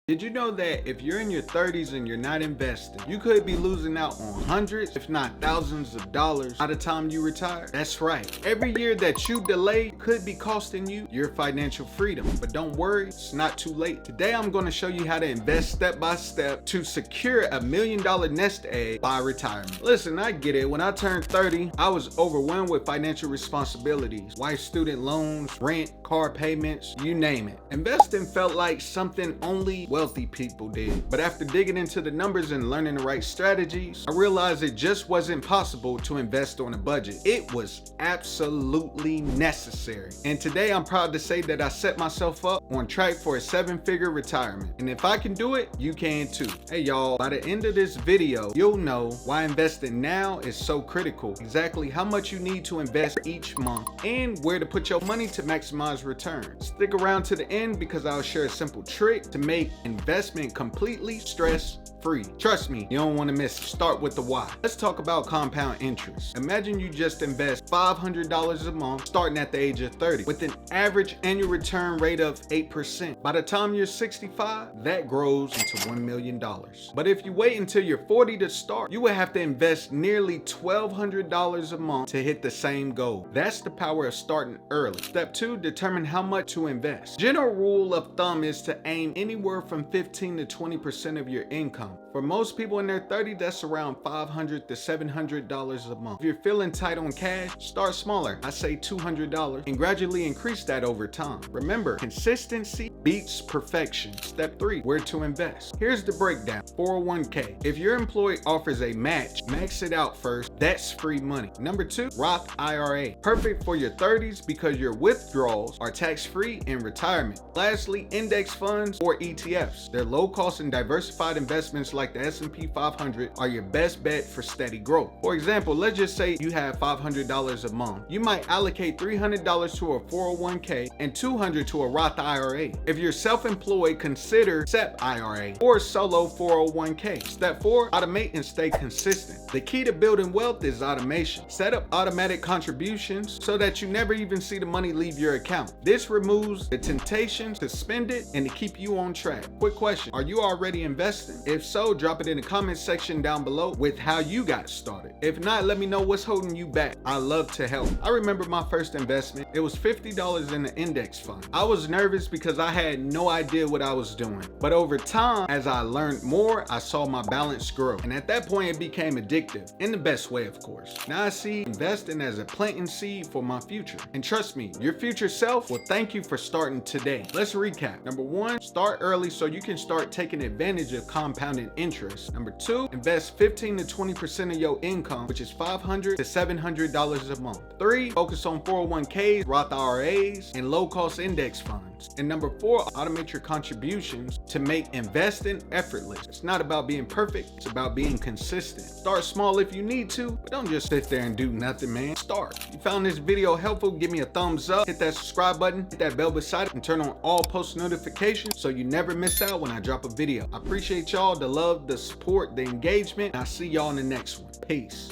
Did you know that if you're in your 30s and you're not investing, you could be losing out on hundreds, if not thousands of dollars by the time you retire? That's right. Every year that you delay could be costing you your financial freedom. But don't worry, it's not too late. Today, I'm going to show you how to invest step by step to secure $1 million nest egg by retirement. Listen, I get it. When I turned 30, I was overwhelmed with financial responsibilities, wife student loans, rent, car payments, you name it. Investing felt like something only wealthy people did. But after digging into the numbers and learning the right strategies, I realized it just wasn't possible to invest on a budget. It was absolutely necessary. And today I'm proud to say that I set myself up on track for a 7-figure retirement. And if I can do it, you can too. Hey y'all, by the end of this video, you'll know why investing now is so critical, exactly how much you need to invest each month, and where to put your money to maximize returns. Stick around to the end because I'll share a simple trick to make investment completely stress-free. Trust me, you don't want to miss it. Start with the why. Let's talk about compound interest. Imagine you just invest $500 a month starting at the age of 30 with an average annual return rate of 8%. By the time you're 65, that grows into $1 million. But if you wait until you're 40 to start, you will have to invest nearly $1,200 a month to hit the same goal. That's the power of starting early. Step 2, determine how much to invest. General rule of thumb is to aim anywhere from 15 to 20% of your income. For most people in their 30s, that's around $500 to $700 a month. If you're feeling tight on cash, start smaller. I say $200 and gradually increase that over time. Remember, consistency beats perfection. Step 3, where to invest. Here's the breakdown. 401k. If your employer offers a match, max it out first. That's free money. Number 2, Roth IRA. Perfect for your 30s because your withdrawals are tax-free in retirement. Lastly, index funds or ETFs. They're low-cost and diversified investments like the S&P 500 are your best bet for steady growth. For example, let's just say you have $500 a month. You might allocate $300 to a 401k and $200 to a Roth IRA. If you're self-employed, consider SEP IRA or solo 401k. Step 4, automate and stay consistent. The key to building wealth is automation. Set up automatic contributions so that you never even see the money leave your account. This removes the temptation to spend it and to keep you on track. Quick question, are you already investing? If so, drop it in the comment section down below with how you got started. If not, let me know what's holding you back. I love to help. I remember my first investment. It was $50 in an index fund. I was nervous because I had no idea what I was doing. But over time, as I learned more, I saw my balance grow. And at that point, it became addictive. In the best way, of course. Now I see investing as a planting seed for my future. And trust me, your future self will thank you for starting today. Let's recap. Number 1, start early so you can start taking advantage of compounded interest. Number 2, invest 15 to 20% of your income, which is $500 to $700 a month. 3, focus on 401ks, Roth IRAs, and low-cost index funds. And number 4, automate your contributions to make investing effortless. It's not about being perfect, it's about being consistent. Start small if you need to, but don't just sit there and do nothing, man. Start. If you found this video helpful, give me a thumbs up, hit that subscribe button, hit that bell beside it, and turn on all post notifications so you never miss out when I drop a video. I appreciate y'all, the love, the support, the engagement, and I'll see y'all in the next one. Peace.